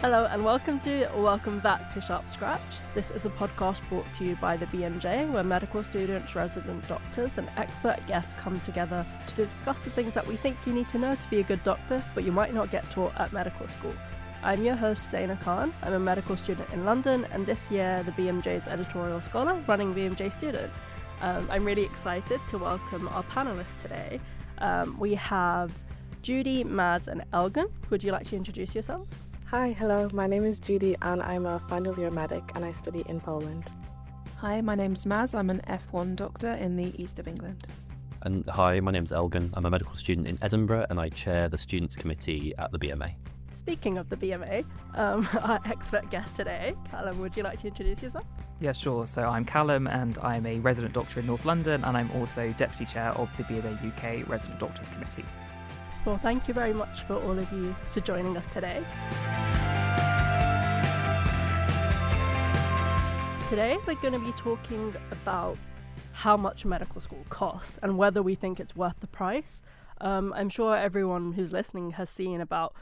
Hello and welcome back to Sharp Scratch. This is a podcast brought to you by the BMJ, where medical students, resident doctors and expert guests come together to discuss the things that we think you need to know to be a good doctor, but you might not get taught at medical school. I'm your host, Zaynah Khan. I'm a medical student in London, and this year the BMJ's editorial scholar running BMJ Student. I'm really excited to welcome our panellists today. We have Judy, Maz and Elgan. Would you like to introduce yourselves? Hi, hello, my name is Judy and I'm a final year medic and I study in Poland. Hi, my name's Maz. I'm an F1 doctor in the east of England. And hi, my name's Elgan. I'm a medical student in Edinburgh and I chair the Students Committee at the BMA. Speaking of the BMA, our expert guest today, Callum, would you like to introduce yourself? Yeah, sure. So I'm Callum and I'm a resident doctor in North London and I'm also deputy chair of the BMA UK Resident Doctors Committee. Well, thank you very much for all of you for joining us today. Today, we're going to be talking about how much medical school costs and whether we think it's worth the price. I'm sure everyone who's listening has seen about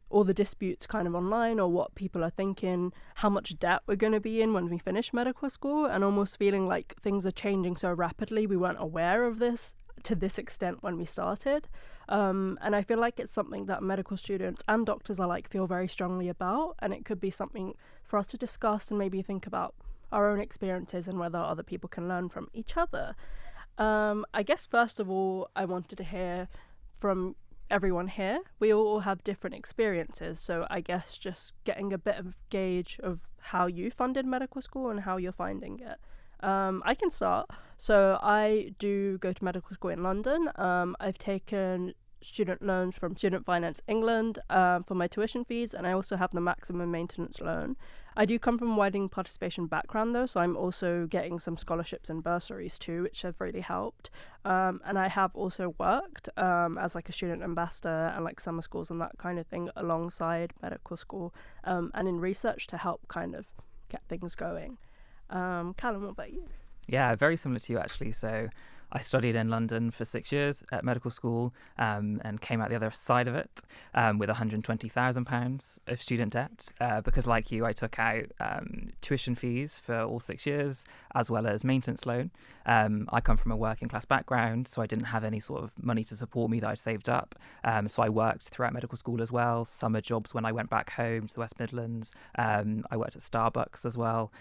all the disputes kind of online or what people are thinking, how much debt we're going to be in when we finish medical school, and almost feeling like things are changing so rapidly we weren't aware of this to this extent when we started. And I feel like it's something that medical students and doctors alike feel very strongly about, and it could be something for us to discuss and maybe think about our own experiences and whether other people can learn from each other. I guess first of all, I wanted to hear from everyone here. We all have different experiences, so I guess just getting a bit of gauge of how you funded medical school and how you're finding it. I can start. So I do go to medical school in London. I've taken student loans from Student Finance England for my tuition fees, and I also have the maximum maintenance loan. I do come from a widening participation background though, so I'm also getting some scholarships and bursaries too, which have really helped. And I have also worked as like a student ambassador and like summer schools and that kind of thing alongside medical school and in research to help kind of get things going. Callum, what about you? Yeah, very similar to you actually. So I studied in London for 6 years at medical school and came out the other side of it with £120,000 of student debt because like you, I took out tuition fees for all 6 years as well as maintenance loan. I come from a working class background, so I didn't have any sort of money to support me that I'd saved up. So I worked throughout medical school as well, summer jobs when I went back home to the West Midlands. I worked at Starbucks as well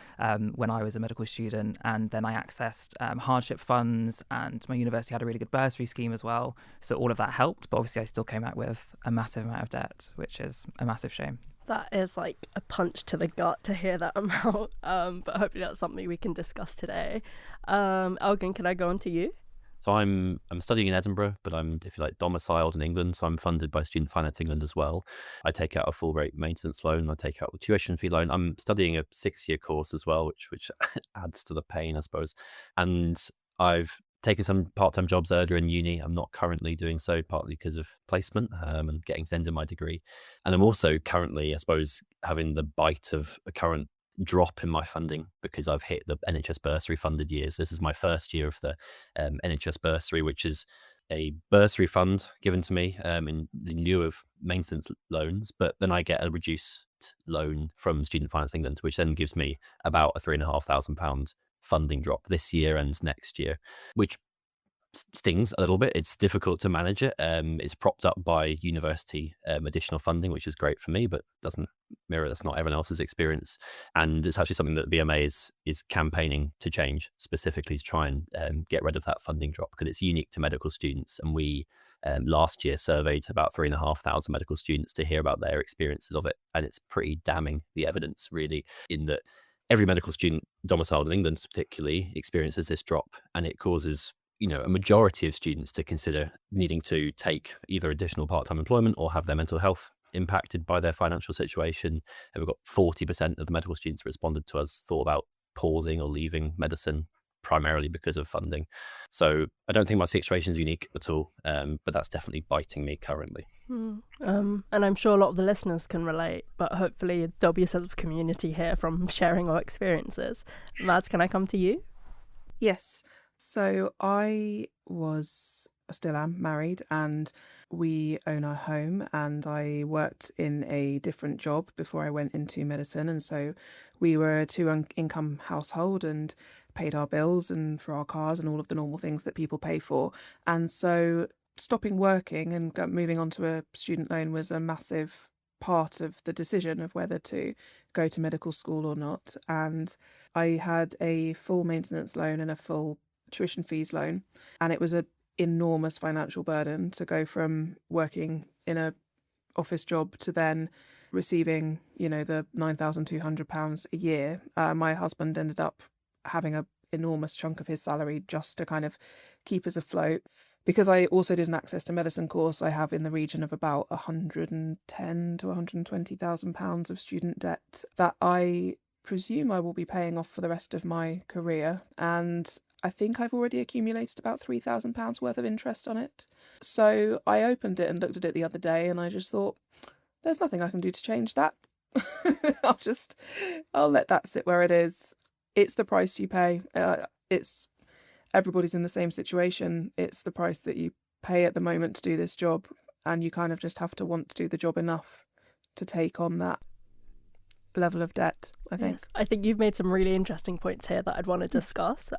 when I was a medical student, and then I accessed hardship funds, and my university had a really good bursary scheme as well. So all of that helped, but obviously I still came out with a massive amount of debt, which is a massive shame. That is like a punch to the gut to hear that amount, but hopefully that's something we can discuss today. Elgan, can I go on to you? So I'm studying in Edinburgh, but I'm, if you like, domiciled in England, so I'm funded by Student Finance England as well. I take out a full rate maintenance loan, I take out the tuition fee loan. I'm studying a 6-year course as well, which adds to the pain, I suppose. And I've taken some part-time jobs earlier in uni. I'm not currently doing so, partly because of placement and getting to the end of my degree. And I'm also currently, I suppose, having the bite of a current drop in my funding because I've hit the NHS bursary funded years. This is my first year of the NHS bursary, which is a bursary fund given to me in lieu of maintenance loans, but then I get a reduced loan from Student Finance England, which then gives me about a £3,500 funding drop this year and next year, which stings a little bit. It's difficult to manage it. It's propped up by university additional funding, which is great for me, but doesn't mirror, that's not everyone else's experience. And it's actually something that the BMA is campaigning to change, specifically to try and get rid of that funding drop, because it's unique to medical students. And we last year surveyed about 3,500 medical students to hear about their experiences of it. And it's pretty damning, the evidence really, in that every medical student domiciled in England particularly experiences this drop, and it causes a majority of students to consider needing to take either additional part-time employment or have their mental health impacted by their financial situation. And we've got 40% of the medical students responded to us thought about pausing or leaving medicine primarily because of funding. So I don't think my situation is unique at all, but that's definitely biting me currently. And I'm sure a lot of the listeners can relate, but hopefully there'll be a sense of community here from sharing our experiences. Mads, can I come to you? Yes. So I was still am married, and we own our home, and I worked in a different job before I went into medicine, and so we were a two-income household and paid our bills and for our cars and all of the normal things that people pay for. And so stopping working and moving on to a student loan was a massive part of the decision of whether to go to medical school or not. And I had a full maintenance loan and a full tuition fees loan, and it was an enormous financial burden to go from working in a office job to then receiving, the £9,200 a year. My husband ended up having an enormous chunk of his salary just to kind of keep us afloat. Because I also did an access to medicine course, I have in the region of about £110,000 to £120,000 of student debt that I presume I will be paying off for the rest of my career. And I think I've already accumulated about £3,000 worth of interest on it. So I opened it and looked at it the other day, and I just thought, there's nothing I can do to change that. I'll let that sit where it is. It's the price you pay. Everybody's in the same situation. It's the price that you pay at the moment to do this job, and you kind of just have to want to do the job enough to take on that level of debt, I think. Yes. I think you've made some really interesting points here that I'd want to discuss.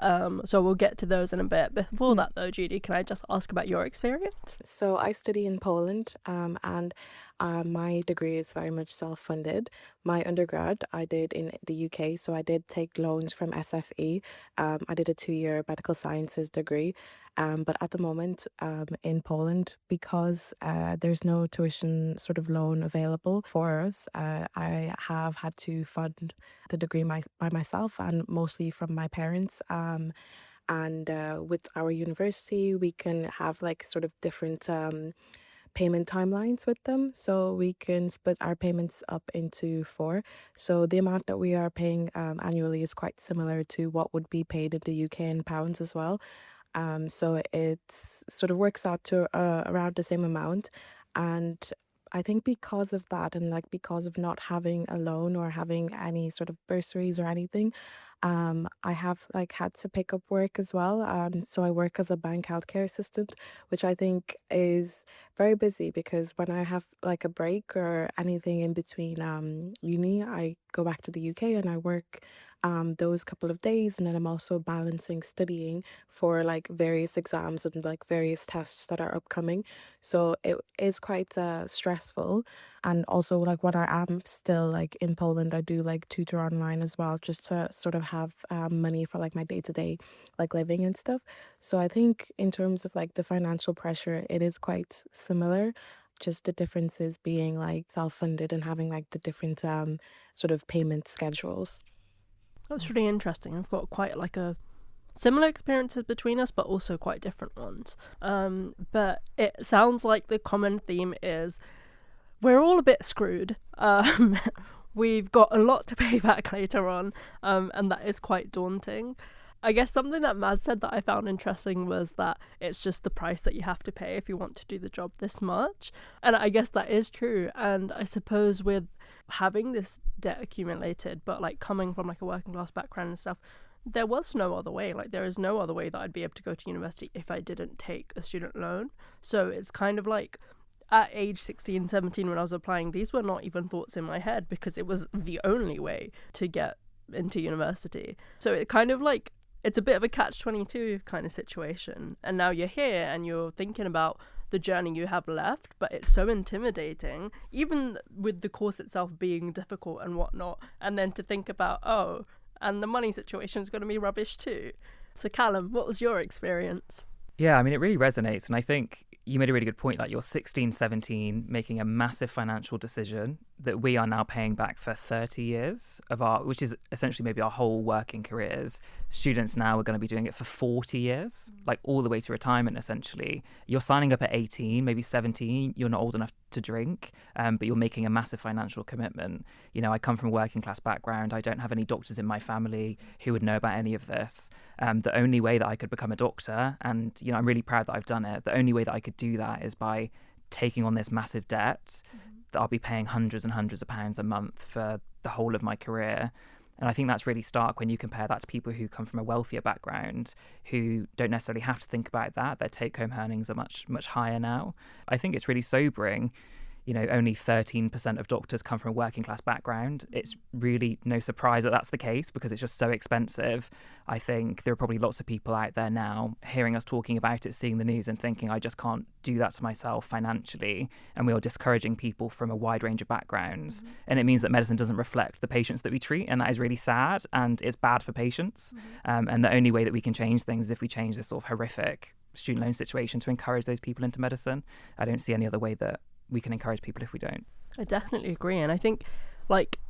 So we'll get to those in a bit. Before that, though, Judy, can I just ask about your experience? So I study in Poland, and my degree is very much self-funded. My undergrad I did in the UK, so I did take loans from SFE. I did a 2-year medical sciences degree. But at the moment in Poland, because there's no tuition sort of loan available for us, I have had to fund the degree by myself, and mostly from my parents. And with our university, we can have like sort of different payment timelines with them. So we can split our payments up into 4. So the amount that we are paying annually is quite similar to what would be paid in the UK in pounds as well. So it sort of works out to around the same amount. And I think because of that, and like because of not having a loan or having any sort of bursaries or anything, I have like had to pick up work as well. So I work as a bank healthcare assistant, which I think is very busy, because when I have like a break or anything in between uni, I go back to the UK and I work those couple of days, and then I'm also balancing studying for like various exams and like various tests that are upcoming. So it is quite stressful. And also, like, when I am still like in Poland, I do like tutor online as well, just to sort of have money for like my day-to-day like living and stuff. So I think in terms of like the financial pressure, it is quite similar. Just the differences being like self-funded and having like the different sort of payment schedules. That's really interesting. I've got quite like a similar experiences between us, but also quite different ones. But it sounds like the common theme is we're all a bit screwed. We've got a lot to pay back later on, and that is quite daunting. I guess something that Maz said that I found interesting was that it's just the price that you have to pay if you want to do the job this much. And I guess that is true. And I suppose with having this debt accumulated, but like coming from like a working class background and stuff, there was no other way. Like there is no other way that I'd be able to go to university if I didn't take a student loan. So it's kind of like at age 16, 17, when I was applying, these were not even thoughts in my head because it was the only way to get into university. So it kind of like, it's a bit of a catch-22 kind of situation. And now you're here and you're thinking about the journey you have left, but it's so intimidating, even with the course itself being difficult and whatnot. And then to think about, oh, and the money situation is going to be rubbish too. So Callum, what was your experience? Yeah, I mean, it really resonates. And I think you made a really good point, like you're 16, 17, making a massive financial decision that we are now paying back for 30 years of our, which is essentially maybe our whole working careers. Students now are going to be doing it for 40 years, like all the way to retirement, essentially. You're signing up at 18, maybe 17. You're not old enough to drink, but you're making a massive financial commitment. You know, I come from a working class background. I don't have any doctors in my family who would know about any of this. The only way that I could become a doctor, and, you know, I'm really proud that I've done it, the only way that I could do that is by taking on this massive debt that I'll be paying hundreds and hundreds of pounds a month for the whole of my career. And I think that's really stark when you compare that to people who come from a wealthier background who don't necessarily have to think about that. Their take-home earnings are much, much higher now. I think it's really sobering. Only 13% of doctors come from a working class background. It's really no surprise that that's the case because it's just so expensive. I think there are probably lots of people out there now hearing us talking about it, seeing the news and thinking, I just can't do that to myself financially. And we are discouraging people from a wide range of backgrounds. Mm-hmm. And it means that medicine doesn't reflect the patients that we treat. And that is really sad and it's bad for patients. Mm-hmm. And the only way that we can change things is if we change this sort of horrific student loan situation to encourage those people into medicine. I don't see any other way that we can encourage people if we don't. I definitely agree. And I think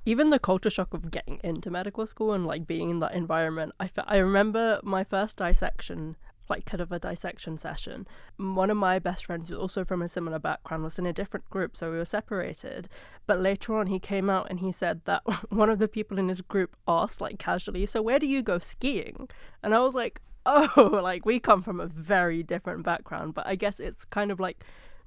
even the culture shock of getting into medical school and being in that environment, I remember my first dissection, kind of a dissection session. One of my best friends, who's also from a similar background, was in a different group, so we were separated. But later on he came out and he said that one of the people in his group asked casually, so where do you go skiing? And I was like, oh, we come from a very different background. But I guess it's kind of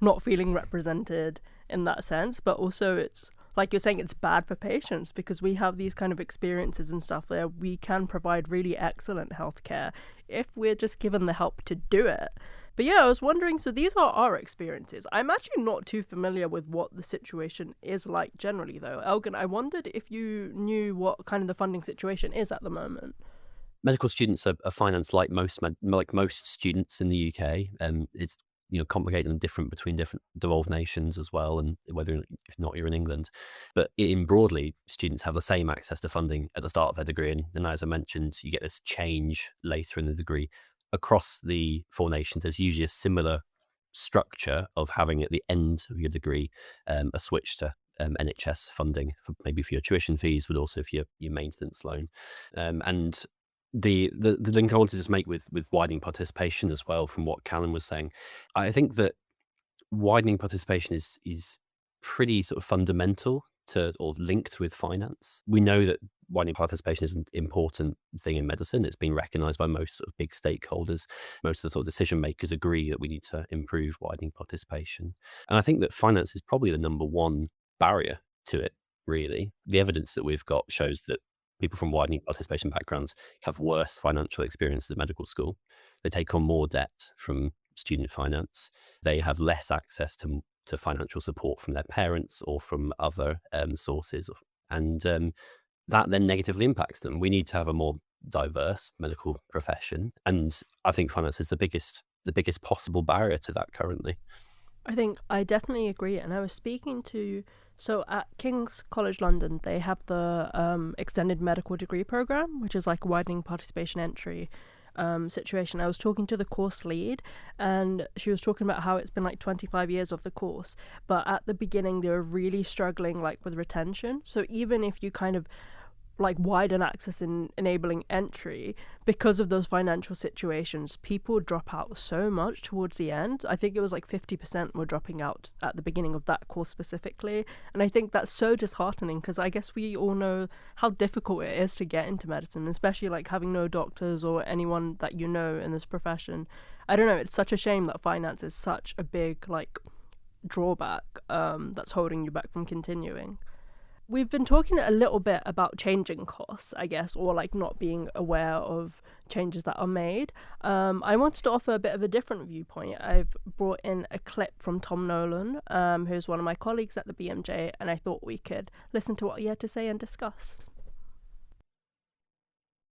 not feeling represented in that sense, but also it's like you're saying, it's bad for patients because we have these kind of experiences and stuff where we can provide really excellent healthcare if we're just given the help to do it. But yeah, I was wondering, so these are our experiences. I'm actually not too familiar with what the situation is like generally though. Elgan, I wondered if you knew what kind of the funding situation is at the moment. Medical students are financed like most students in the UK. It's complicated and different between different devolved nations as well, and whether if not you're in England. But in broadly, students have the same access to funding at the start of their degree, and then as I mentioned, you get this change later in the degree. Across the 4 nations, there's usually a similar structure of having at the end of your degree a switch to NHS funding for your tuition fees, but also for your maintenance loan. And the link I wanted to just make with widening participation as well, from what Callum was saying, I think that widening participation is pretty sort of fundamental to or linked with finance. We know that widening participation is an important thing in medicine. It's been recognised by most sort of big stakeholders. Most of the sort of decision makers agree that we need to improve widening participation. And I think that finance is probably the number one barrier to it, really. The evidence that we've got shows that people from widening participation backgrounds have worse financial experiences at medical school. They take on more debt from student finance. They have less access to financial support from their parents or from other sources. And that then negatively impacts them. We need to have a more diverse medical profession. And I think finance is the biggest possible barrier to that currently. I think I definitely agree. And I was speaking to, so at King's College London, they have the extended medical degree program, which is widening participation entry situation. I was talking to the course lead and she was talking about how it's been 25 years of the course, but at the beginning they were really struggling with retention. So even if you kind of widen access in enabling entry, because of those financial situations, people drop out so much towards the end. I think it was 50% were dropping out at the beginning of that course specifically. And I think that's so disheartening because I guess we all know how difficult it is to get into medicine, especially having no doctors or anyone that you know in this profession. I don't know, it's such a shame that finance is such a big drawback that's holding you back from continuing. We've been talking a little bit about changing costs, I guess, or not being aware of changes that are made. I wanted to offer a bit of a different viewpoint. I've brought in a clip from Tom Nolan, who's one of my colleagues at the BMJ, and I thought we could listen to what he had to say and discuss.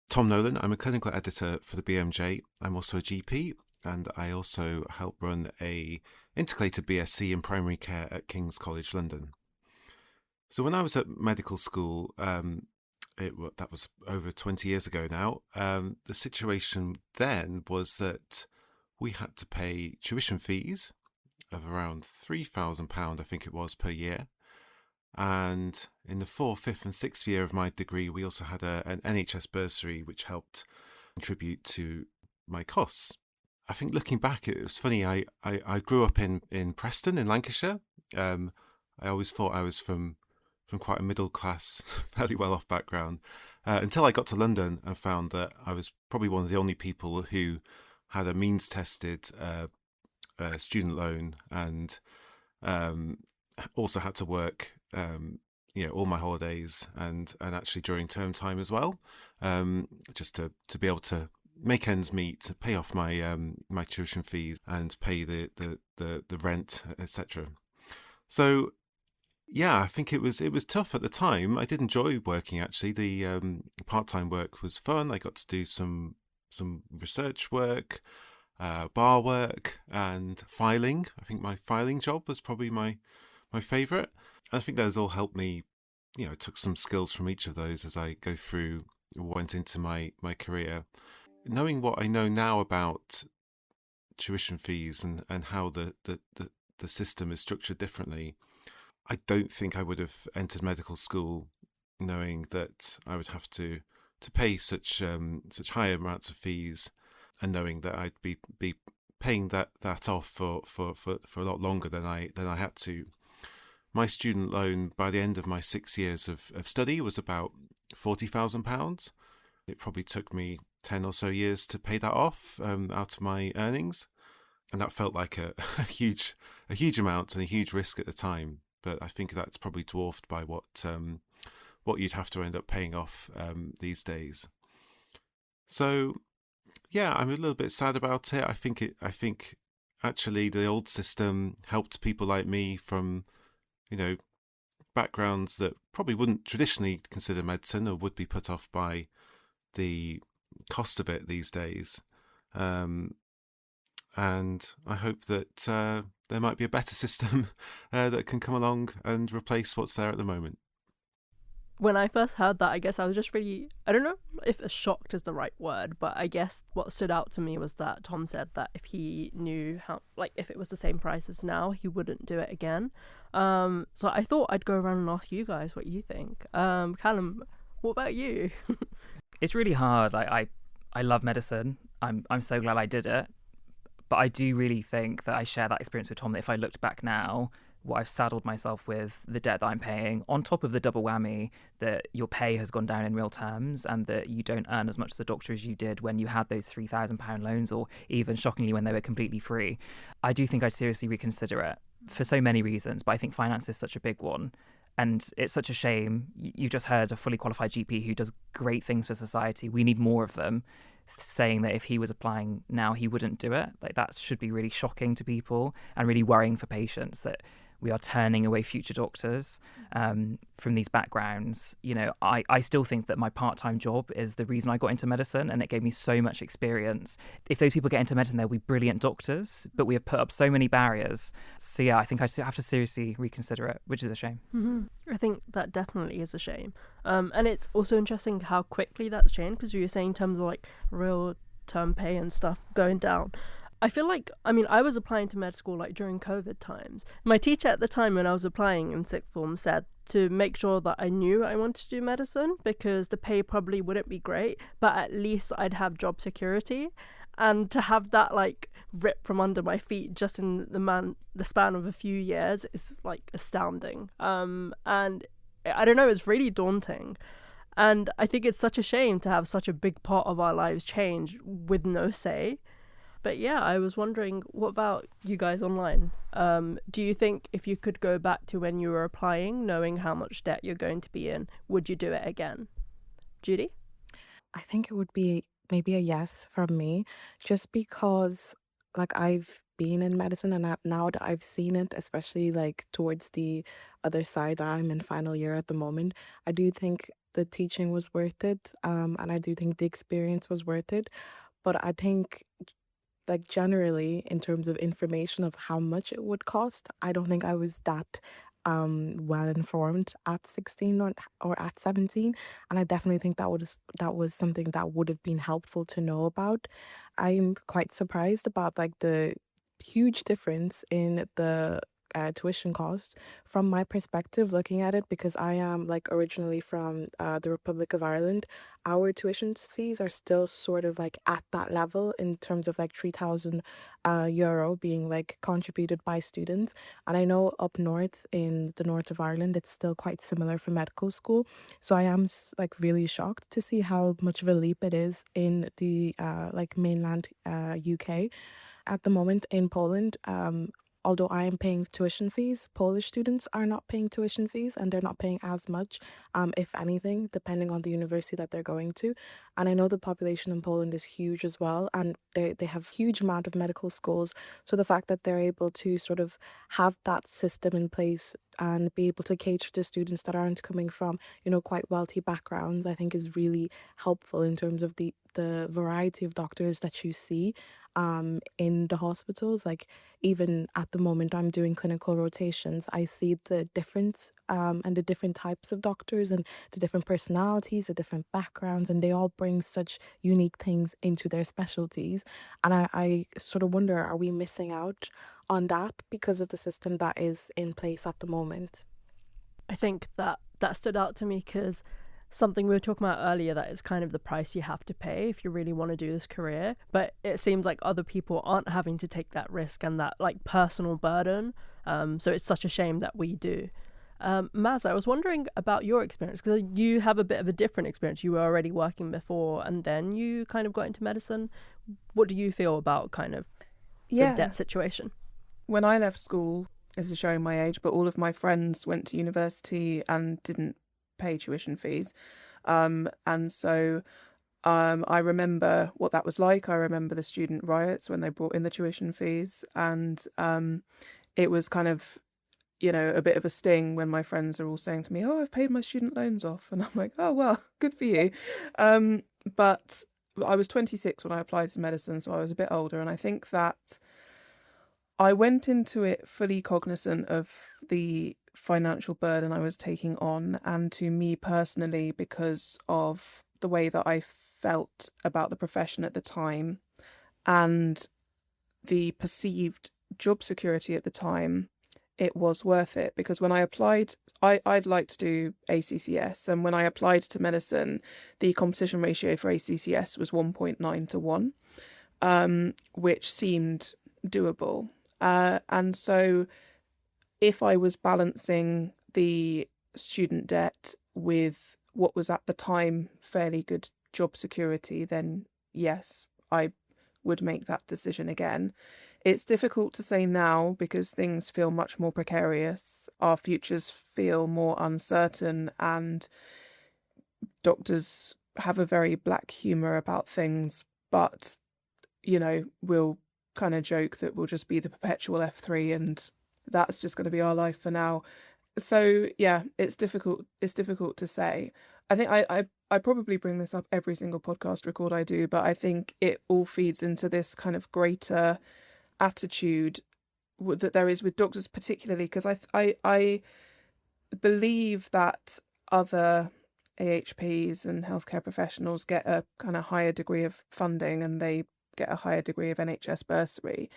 Tom Nolan, I'm a clinical editor for the BMJ. I'm also a GP, and I also help run a integrated BSc in primary care at King's College London. So when I was at medical school, that was over 20 years ago now, the situation then was that we had to pay tuition fees of around £3,000, I think it was, per year. And in the 4th, 5th and 6th year of my degree, we also had an NHS bursary which helped contribute to my costs. I think looking back, it was funny, I grew up in Preston in Lancashire. I always thought I was from quite a middle class, fairly well off background, until I got to London and found that I was probably one of the only people who had a means tested student loan and also had to work all my holidays and actually during term time as well, just to be able to make ends meet, to pay off my my tuition fees and pay the rent, etc. So yeah, I think it was tough at the time. I did enjoy working actually. The part-time work was fun. I got to do some research work, bar work, and filing. I think my filing job was probably my favourite. I think those all helped me. I took some skills from each of those as I go through, went into my career. Knowing what I know now about tuition fees and how the system is structured differently, I don't think I would have entered medical school knowing that I would have to pay such high amounts of fees, and knowing that I'd be paying that off for a lot longer than I had to. My student loan by the end of my 6 years of study was about £40,000. It probably took me 10 or so years to pay that off out of my earnings, and that felt like a huge amount and a huge risk at the time. But I think that's probably dwarfed by what you'd have to end up paying off these days. So yeah, I'm a little bit sad about it. I think actually the old system helped people like me from backgrounds that probably wouldn't traditionally consider medicine or would be put off by the cost of it these days. And I hope that there might be a better system that can come along and replace what's there at the moment. When I first heard that, I guess I was just really, I don't know if shocked is the right word, but I guess what stood out to me was that Tom said that if he knew how, like, if it was the same price as now, he wouldn't do it again. So I thought I'd go around and ask you guys what you think. Callum, what about you? It's really hard. I love medicine. I'm so glad I did it. But I do really think that I share that experience with Tom, that if I looked back now, what I've saddled myself with, the debt that I'm paying, on top of the double whammy that your pay has gone down in real terms and that you don't earn as much as a doctor as you did when you had those £3,000 loans, or even shockingly when they were completely free. I do think I'd seriously reconsider it for so many reasons, but I think finance is such a big one. And it's such a shame. You just heard a fully qualified GP who does great things for society. We need more of them, saying that if he was applying now, he wouldn't do it. Like, that should be really shocking to people and really worrying for patients, that we are turning away future doctors from these backgrounds. I still think that my part-time job is the reason I got into medicine, and it gave me so much experience. If those people get into medicine, they'll be brilliant doctors, but we have put up so many barriers. So yeah, I think I still have to seriously reconsider it, which is a shame. Mm-hmm. I think that definitely is a shame. And it's also interesting how quickly that's changed, because you were saying in terms of like real term pay and stuff going down. I feel like, I was applying to med school like during COVID times. My teacher at the time when I was applying in sixth form said to make sure that I knew I wanted to do medicine, because the pay probably wouldn't be great, but at least I'd have job security. And to have that like ripped from under my feet just in the span of a few years is like astounding. And I don't know, it's really daunting. And I think it's such a shame to have such a big part of our lives change with no say. But yeah, I was wondering, what about you guys online? Do you think if you could go back to when you were applying, knowing how much debt you're going to be in, would you do it again? Judy? I think it would be maybe a yes from me, just because like I've been in medicine, and now that I've seen it, especially like towards the other side, I'm in final year at the moment, I do think the teaching was worth it, and I do think the experience was worth it. But I think, like, generally in terms of information of how much it would cost, I don't think I was that well informed at 16 or at 17, and I definitely think that was something that would have been helpful to know about. I'm quite surprised about like the huge difference in the tuition costs from my perspective looking at it, because I am like originally from the Republic of Ireland. Our tuition fees are still sort of like at that level in terms of like €3,000 being like contributed by students. And I know up north in the north of Ireland, it's still quite similar for medical school. So I am like really shocked to see how much of a leap it is in the like mainland UK. At the moment in Poland, although I am paying tuition fees, Polish students are not paying tuition fees, and they're not paying as much, if anything, depending on the university that they're going to. And I know the population in Poland is huge as well, and they have huge amount of medical schools. So the fact that they're able to sort of have that system in place and be able to cater to students that aren't coming from, quite wealthy backgrounds, I think is really helpful in terms of the variety of doctors that you see in the hospitals. Like, even at the moment I'm doing clinical rotations, I see the difference, and the different types of doctors and the different personalities, the different backgrounds, and they all bring such unique things into their specialties. And I sort of wonder, are we missing out on that because of the system that is in place at the moment? I think that stood out to me because something we were talking about earlier, that is kind of the price you have to pay if you really want to do this career. But it seems like other people aren't having to take that risk and that like personal burden. So it's such a shame that we do. Maz, I was wondering about your experience, because you have a bit of a different experience. You were already working before and then you kind of got into medicine. What do you feel about kind of the debt situation? When I left school, this is showing my age, but all of my friends went to university and didn't pay tuition fees. And so I remember what that was like. I remember the student riots when they brought in the tuition fees. And it was kind of, a bit of a sting when my friends are all saying to me, oh, I've paid my student loans off. And I'm like, oh, well, good for you. But I was 26 when I applied to medicine, so I was a bit older. And I think that I went into it fully cognizant of the financial burden I was taking on, and to me personally, because of the way that I felt about the profession at the time and the perceived job security at the time, it was worth it. Because when I applied, I'd like to do ACCS, and when I applied to medicine, the competition ratio for ACCS was 1.9 to 1, which seemed doable. And so if I was balancing the student debt with what was at the time fairly good job security, then yes, I would make that decision again. It's difficult to say now because things feel much more precarious. Our futures feel more uncertain, and doctors have a very black humour about things, but, we'll kind of joke that we'll just be the perpetual F3 and that's just going to be our life for now. So yeah, it's difficult to say. I think I probably bring this up every single podcast record I do, but I think it all feeds into this kind of greater attitude that there is with doctors, particularly because I believe that other AHPs and healthcare professionals get a kind of higher degree of funding and they get a higher degree of NHS bursary.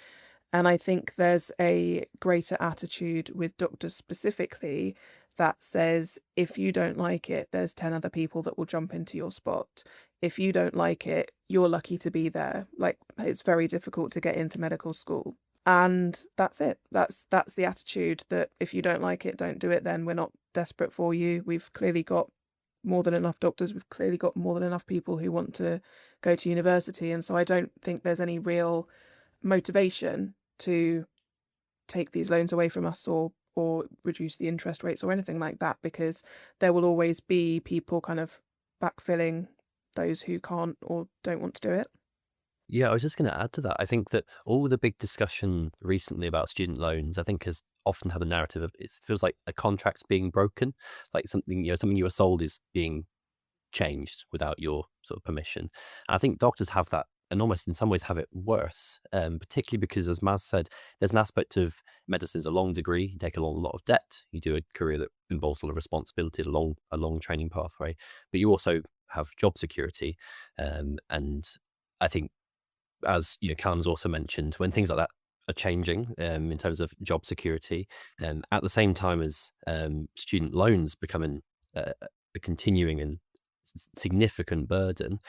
And I think there's a greater attitude with doctors specifically that says, if you don't like it, there's 10 other people that will jump into your spot. If you don't like it, you're lucky to be there. Like, it's very difficult to get into medical school. And that's it. That's the attitude, that if you don't like it, don't do it then. We're not desperate for you. We've clearly got more than enough doctors. We've clearly got more than enough people who want to go to university. And so I don't think there's any real motivation to take these loans away from us or reduce the interest rates or anything like that, because there will always be people kind of backfilling those who can't or don't want to do it. Yeah, I was just going to add to that. I think that all the big discussion recently about student loans, I think, has often had a narrative of, it feels like a contract's being broken, like something you were sold is being changed without your sort of permission. And I think doctors have that, and almost in some ways have it worse, particularly because, as Maz said, there's an aspect of medicine is a long degree. You take a lot of debt. You do a career that involves a lot of responsibility, a long training pathway, but you also have job security. And I think, as Callum's also mentioned, when things like that are changing in terms of job security, at the same time as student loans becoming a continuing and significant burden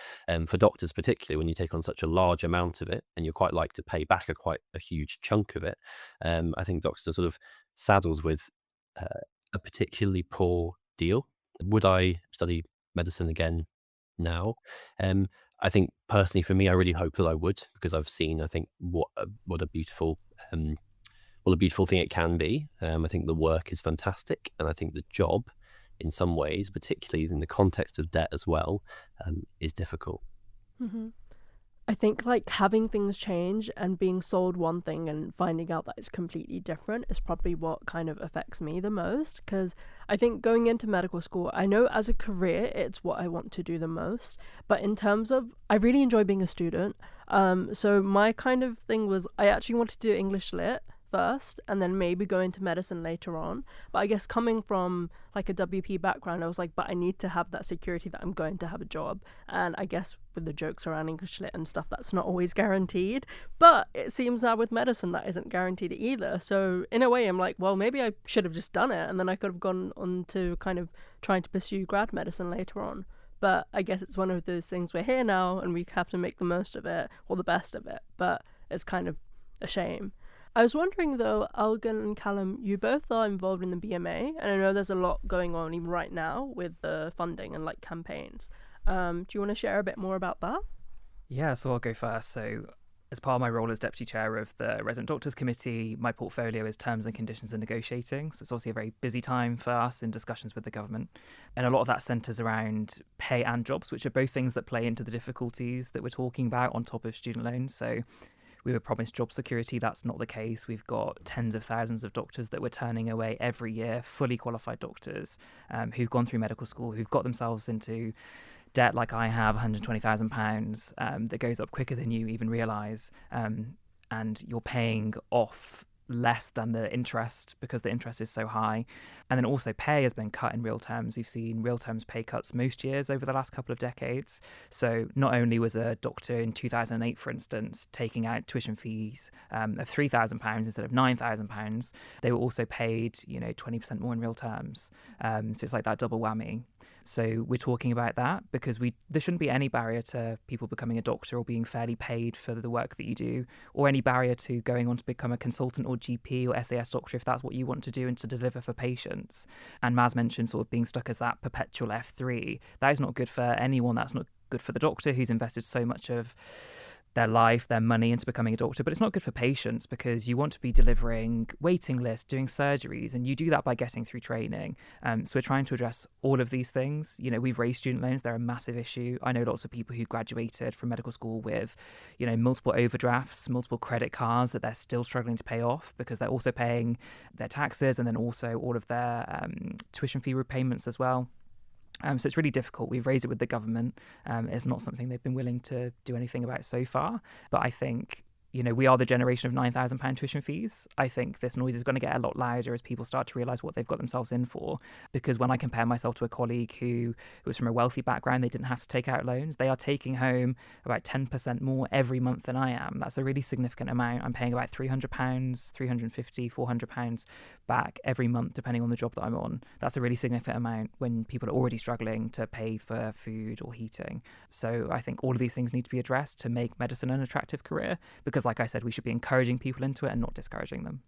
for doctors, particularly when you take on such a large amount of it and you're quite like to pay back quite a huge chunk of it, I think doctors are sort of saddled with a particularly poor deal. Would I study medicine again now? I think personally for me, I really hope that I would, because I've seen, I think, what a beautiful all the beautiful thing it can be. I think the work is fantastic, and I think the job, in some ways, particularly in the context of debt as well, is difficult. Mm-hmm. I think like having things change and being sold one thing and finding out that it's completely different is probably what kind of affects me the most, because I think going into medical school, I know as a career it's what I want to do the most, but in terms of, I really enjoy being a student. So my kind of thing was I actually wanted to do English Lit first and then maybe go into medicine later on. But I guess coming from like a WP background, I was like, but I need to have that security that I'm going to have a job. And I guess with the jokes around English Lit and stuff, that's not always guaranteed. But it seems now with medicine that isn't guaranteed either. So in a way, I'm like, well, maybe I should have just done it, and then I could have gone on to kind of trying to pursue grad medicine later on. But I guess it's one of those things, we're here now and we have to make the most of it or the best of it. But it's kind of a shame. I was wondering though, Elgan and Callum, you both are involved in the BMA, and I know there's a lot going on even right now with the funding and like campaigns. Do you want to share a bit more about that? Yeah, so I'll go first. So as part of my role as Deputy Chair of the Resident Doctors Committee, my portfolio is terms and conditions and negotiating. So it's obviously a very busy time for us in discussions with the government. And a lot of that centres around pay and jobs, which are both things that play into the difficulties that we're talking about on top of student loans. So we were promised job security. That's not the case. We've got tens of thousands of doctors that we're turning away every year, fully qualified doctors who've gone through medical school, who've got themselves into debt like I have, £120,000, that goes up quicker than you even realise. And you're paying off less than the interest because the interest is so high. And then also pay has been cut in real terms. We've seen real terms pay cuts most years over the last couple of decades. So not only was a doctor in 2008, for instance, taking out tuition fees of £3,000 instead of £9,000, they were also paid, 20% more in real terms. So it's like that double whammy. So we're talking about that because there shouldn't be any barrier to people becoming a doctor or being fairly paid for the work that you do, or any barrier to going on to become a consultant or GP or SAS doctor if that's what you want to do and to deliver for patients. And Maz mentioned sort of being stuck as that perpetual F3. That is not good for anyone. That's not good for the doctor who's invested so much of their life, their money into becoming a doctor, but it's not good for patients because you want to be delivering waiting lists, doing surgeries, and you do that by getting through training. So we're trying to address all of these things. We've raised student loans. They're a massive issue. I know lots of people who graduated from medical school with, multiple overdrafts, multiple credit cards that they're still struggling to pay off because they're also paying their taxes and then also all of their tuition fee repayments as well. So it's really difficult. We've raised it with the government. It's not something they've been willing to do anything about so far. But I think, we are the generation of £9,000 tuition fees. I think this noise is going to get a lot louder as people start to realise what they've got themselves in for. Because when I compare myself to a colleague who was from a wealthy background, they didn't have to take out loans. They are taking home about 10% more every month than I am. That's a really significant amount. I'm paying about £300, £350, £400 back every month, depending on the job that I'm on. That's a really significant amount when people are already struggling to pay for food or heating. So I think all of these things need to be addressed to make medicine an attractive career, because like I said, we should be encouraging people into it and not discouraging them.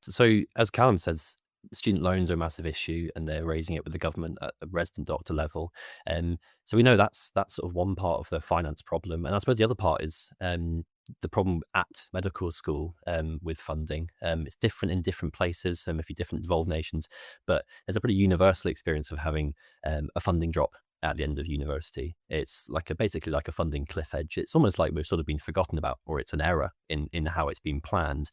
So as Callum says, student loans are a massive issue and they're raising it with the government at a resident doctor level. So we know that's sort of one part of the finance problem. And I suppose the other part is the problem at medical school with funding. It's different in different places, a few different devolved nations, but there's a pretty universal experience of having a funding drop at the end of university. It's basically like a funding cliff edge. It's almost like we've sort of been forgotten about, or it's an error in how it's been planned.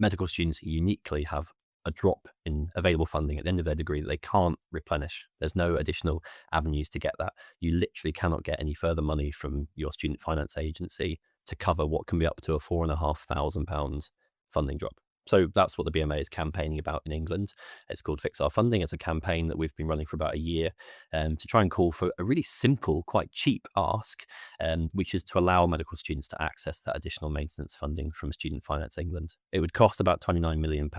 Medical students uniquely have a drop in available funding at the end of their degree that they can't replenish. There's no additional avenues to get that. You literally cannot get any further money from your student finance agency to cover what can be up to a £4,500 funding drop. So that's what the BMA is campaigning about in England. It's called Fix Our Funding. It's a campaign that we've been running for about a year to try and call for a really simple, quite cheap ask, which is to allow medical students to access that additional maintenance funding from Student Finance England. It would cost about £29 million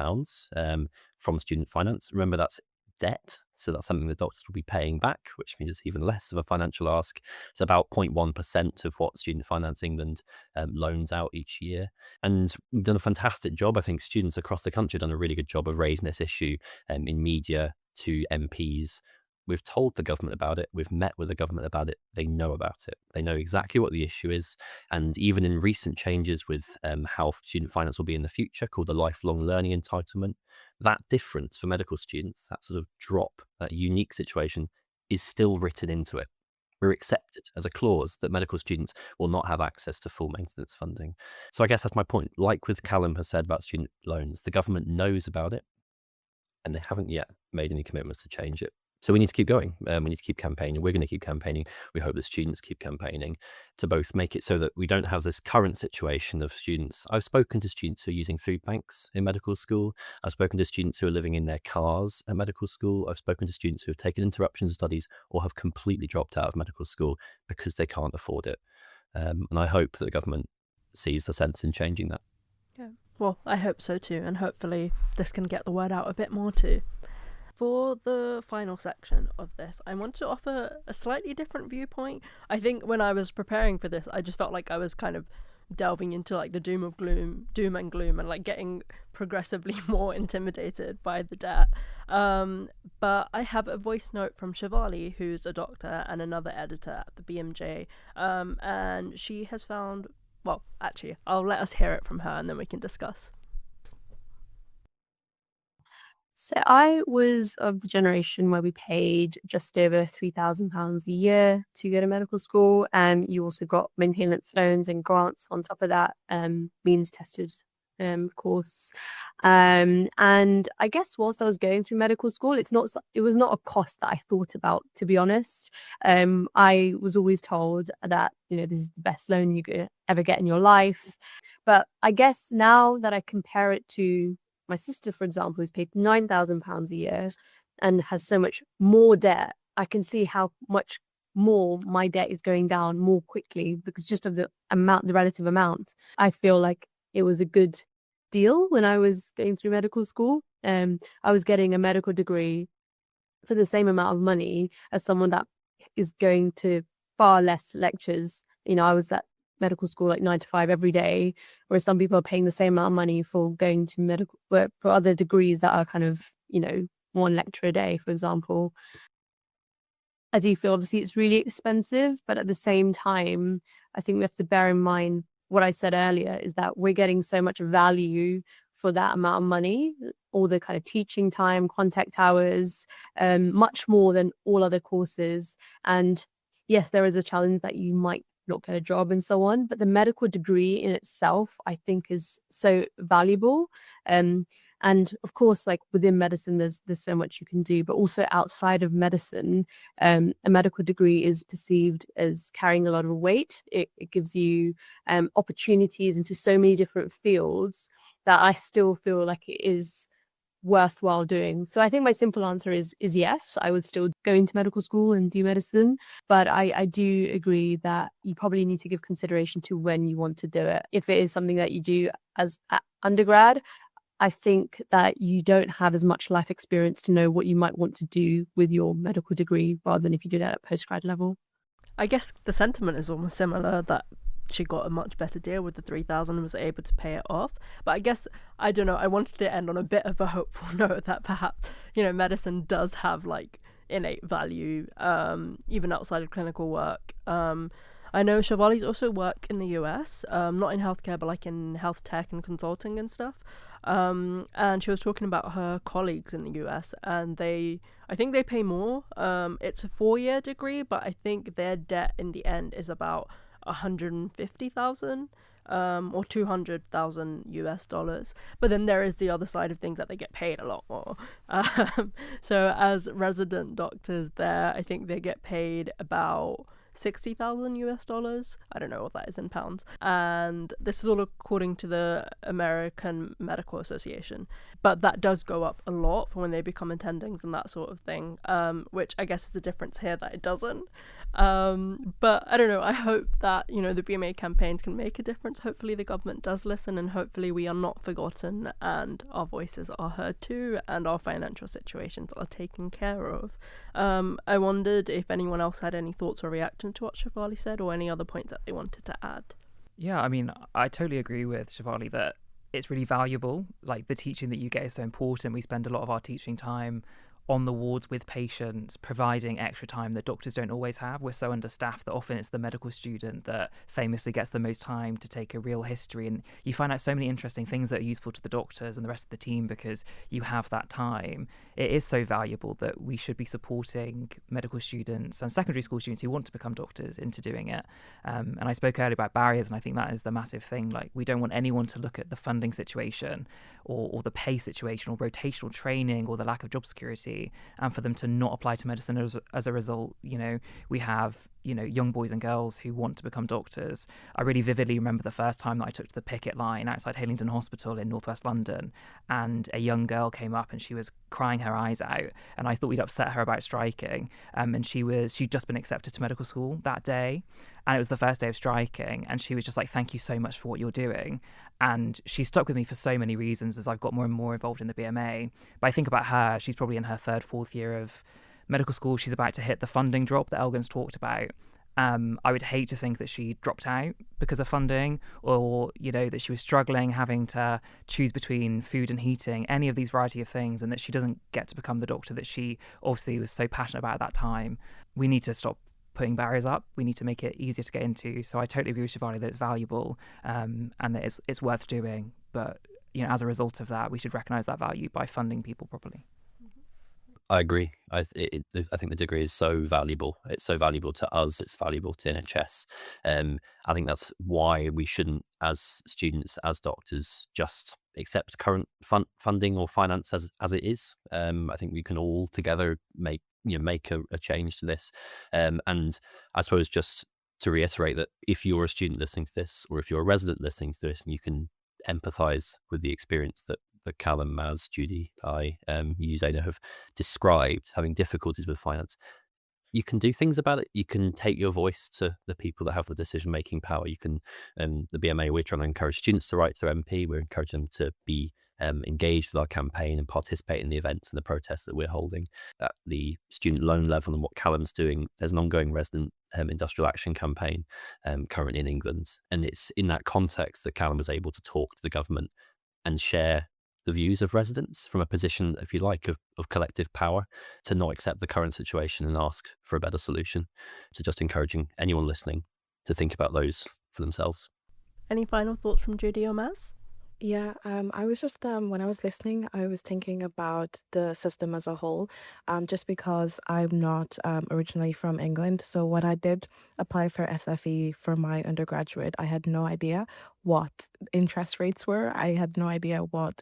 from Student Finance. Remember, that's debt, so that's something the doctors will be paying back, which means it's even less of a financial ask. It's about 0.1% of what Student Finance England loans out each year. And we've done a fantastic job. I think students across the country have done a really good job of raising this issue in media, to MPs, We've told the government about it. We've met with the government about it. They know about it. They know exactly what the issue is. And even in recent changes with how student finance will be in the future, called the lifelong learning entitlement, that difference for medical students, that sort of drop, that unique situation, is still written into it. We're accepted as a clause that medical students will not have access to full maintenance funding. So I guess that's my point. Like with Callum has said about student loans, the government knows about it and they haven't yet made any commitments to change it. So we need to keep going. We need to keep campaigning. We're going to keep campaigning. We hope that students keep campaigning to both make it so that we don't have this current situation of students. I've spoken to students who are using food banks in medical school. I've spoken to students who are living in their cars at medical school. I've spoken to students who have taken interruptions of studies or have completely dropped out of medical school because they can't afford it. And I hope that the government sees the sense in changing that. Yeah. Well, I hope so too, and hopefully this can get the word out a bit more too. For the final section of this, I want to offer a slightly different viewpoint. I think when I was preparing for this, I just felt like I was kind of delving into like the doom and gloom, and like getting progressively more intimidated by the debt. But I have a voice note from Shivali, who's a doctor and another editor at the BMJ, and she has found, well, actually, I'll let us hear it from her and then we can discuss. So I was of the generation where we paid just over £3,000 a year to go to medical school, and you also got maintenance loans and grants on top of that, means tested, of course. And I guess whilst I was going through medical school, it was not a cost that I thought about, to be honest. I was always told that, this is the best loan you could ever get in your life. But I guess now that I compare it to my sister, for example, who's paid £9,000 a year and has so much more debt, I can see how much more my debt is going down more quickly because just of the relative amount. I feel like it was a good deal when I was going through medical school. I was getting a medical degree for the same amount of money as someone that is going to far less lectures. I was at medical school like 9 to 5 every day, whereas some people are paying the same amount of money for going to medical work for other degrees that are kind of, one lecture a day, for example. As you feel, obviously it's really expensive, but at the same time, I think we have to bear in mind what I said earlier is that we're getting so much value for that amount of money, all the kind of teaching time, contact hours, much more than all other courses. And yes, there is a challenge that you might not get a job and so on, but the medical degree in itself, I think, is so valuable. And of course, like within medicine, there's so much you can do, but also outside of medicine, a medical degree is perceived as carrying a lot of weight. It gives you opportunities into so many different fields that I still feel like it is worthwhile doing. So I think my simple answer is yes, I would still go into medical school and do medicine, but I do agree that you probably need to give consideration to when you want to do it. If it is something that you do as undergrad, I think that you don't have as much life experience to know what you might want to do with your medical degree rather than if you do that at postgrad level. I guess the sentiment is almost similar, that she got a much better deal with the 3,000 and was able to pay it off. But I guess, I don't know, I wanted to end on a bit of a hopeful note that perhaps, medicine does have like innate value, even outside of clinical work. I know Shivali's also worked in the US, not in healthcare, but like in health tech and consulting and stuff. And she was talking about her colleagues in the US, and I think they pay more. It's a 4-year degree, but I think their debt in the end is about 150,000 or 200,000 US dollars. But then there is the other side of things that they get paid a lot more. So as resident doctors there, I think they get paid about 60,000 US dollars. I don't know what that is in pounds. And this is all according to the American Medical Association. But that does go up a lot for when they become attendings and that sort of thing, which I guess is the difference here that it doesn't. But I don't know, I hope that, the BMA campaigns can make a difference. Hopefully the government does listen, and hopefully we are not forgotten and our voices are heard too, and our financial situations are taken care of. I wondered if anyone else had any thoughts or reaction to what Shivali said, or any other points that they wanted to add. Yeah, I mean, I totally agree with Shivali that it's really valuable. Like, the teaching that you get is so important. We spend a lot of our teaching time on the wards with patients, providing extra time that doctors don't always have. We're so understaffed that often it's the medical student that famously gets the most time to take a real history, and you find out so many interesting things that are useful to the doctors and the rest of the team because you have that time. It is so valuable that we should be supporting medical students and secondary school students who want to become doctors into doing it. And I spoke earlier about barriers, and I think that is the massive thing. Like, we don't want anyone to look at the funding situation or the pay situation or rotational training or the lack of job security and for them to not apply to medicine as a result. We have young boys and girls who want to become doctors. I really vividly remember the first time that I took to the picket line outside Haylingden Hospital in northwest London, and a young girl came up and she was crying her eyes out, and I thought we'd upset her about striking, and she'd just been accepted to medical school that day, and it was the first day of striking, and she was just like, thank you so much for what you're doing. And she stuck with me for so many reasons as I've got more and more involved in the BMA. But I think about her, she's probably in her third, fourth year of medical school. She's about to hit the funding drop that Elgan's talked about. I would hate to think that she dropped out because of funding, or that she was struggling, having to choose between food and heating, any of these variety of things, and that she doesn't get to become the doctor that she obviously was so passionate about at that time. We need to stop putting barriers up. We need to make it easier to get into. So I totally agree with Shivali that it's valuable, and that it's worth doing. But as a result of that, we should recognise that value by funding people properly. I agree. I think the degree is so valuable. It's so valuable to us. It's valuable to the NHS. I think that's why we shouldn't, as students, as doctors, just accept current funding or finance as it is. I think we can all together make a change to this. And I suppose just to reiterate that if you're a student listening to this, or if you're a resident listening to this, and you can empathise with the experience that Callum, Maz, Judy, you, Zaynah, have described, having difficulties with finance, you can do things about it. You can take your voice to the people that have the decision-making power. You can, the BMA, we're trying to encourage students to write to their MP. We're encouraging them to be engaged with our campaign and participate in the events and the protests that we're holding. At the student loan level and what Callum's doing, there's an ongoing resident industrial action campaign currently in England. And it's in that context that Callum was able to talk to the government and share the views of residents from a position, if you like, of collective power, to not accept the current situation and ask for a better solution. So just encouraging anyone listening to think about those for themselves. Any final thoughts from Judy or Maz? Yeah, I was just when I was listening, I was thinking about the system as a whole, just because I'm not originally from England. So when I did apply for SFE for my undergraduate, I had no idea what interest rates were. I had no idea what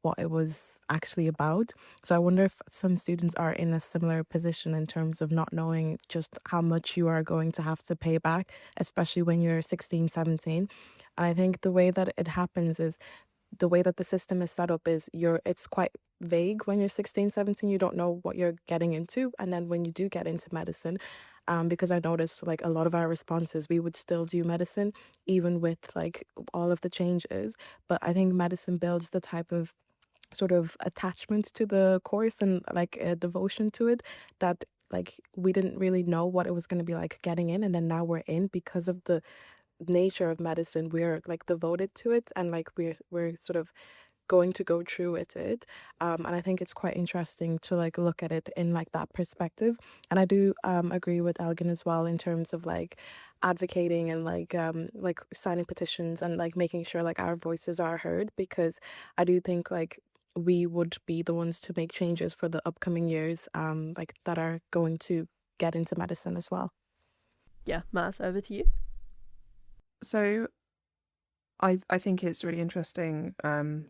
what it was actually about. So I wonder if some students are in a similar position in terms of not knowing just how much you are going to have to pay back, especially when you're 16, 17. And I think the way that it happens is the way that the system is set up is it's quite vague when you're 16, 17. You don't know what you're getting into. And then when you do get into medicine, because I noticed like a lot of our responses, we would still do medicine, even with like all of the changes. But I think medicine builds the type of sort of attachment to the course and like a devotion to it that like we didn't really know what it was going to be like getting in. And then now we're in because of the nature of medicine. We're like devoted to it, and like we're sort of going to go through with it, and I think it's quite interesting to like look at it in like that perspective. And I do agree with Elgan as well in terms of like advocating and like signing petitions and like making sure like our voices are heard, because I do think like we would be the ones to make changes for the upcoming years like that are going to get into medicine as well. Yeah, Maz, over to you. So I think it's really interesting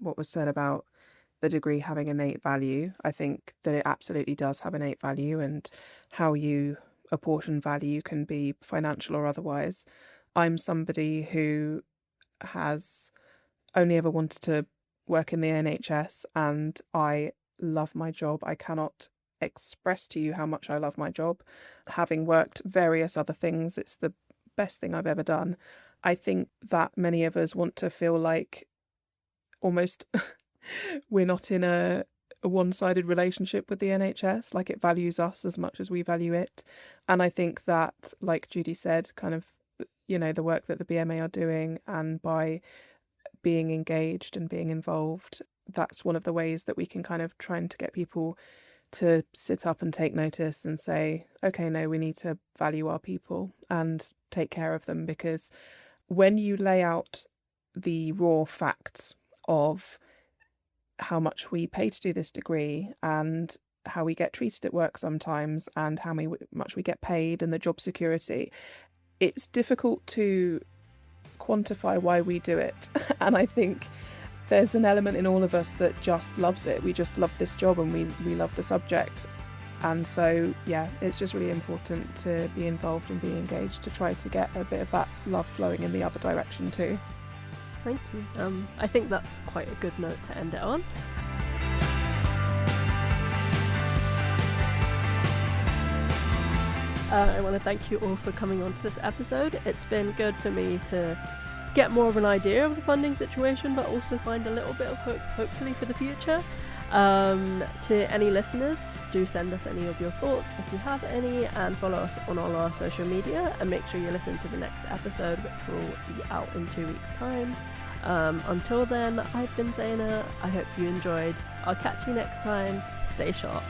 what was said about the degree having innate value. I think that it absolutely does have innate value, and how you apportion value can be financial or otherwise. I'm somebody who has only ever wanted to work in the NHS, and I love my job. I cannot express to you how much I love my job. Having worked various other things, it's the best thing I've ever done. I think that many of us want to feel like almost we're not in a one-sided relationship with the NHS, like it values us as much as we value it. And I think that, like Judy said, kind of, the work that the BMA are doing, and by being engaged and being involved, that's one of the ways that we can kind of try to get people to sit up and take notice and say, okay, no, we need to value our people and take care of them. Because when you lay out the raw facts of how much we pay to do this degree and how we get treated at work sometimes and how much we get paid and the job security, it's difficult to quantify why we do it. And I think there's an element in all of us that just loves it. We just love this job and we love the subject. And so, yeah, it's just really important to be involved and be engaged to try to get a bit of that love flowing in the other direction too. Thank you. I think that's quite a good note to end it on. I want to thank you all for coming on to this episode. It's been good for me to get more of an idea of the funding situation, but also find a little bit of hope, hopefully, for the future. To any listeners, do send us any of your thoughts if you have any, and follow us on all our social media, and make sure you listen to the next episode, which will be out in 2 weeks' time. Until then, I've been Zaynah. I hope you enjoyed. I'll catch you next time. Stay sharp.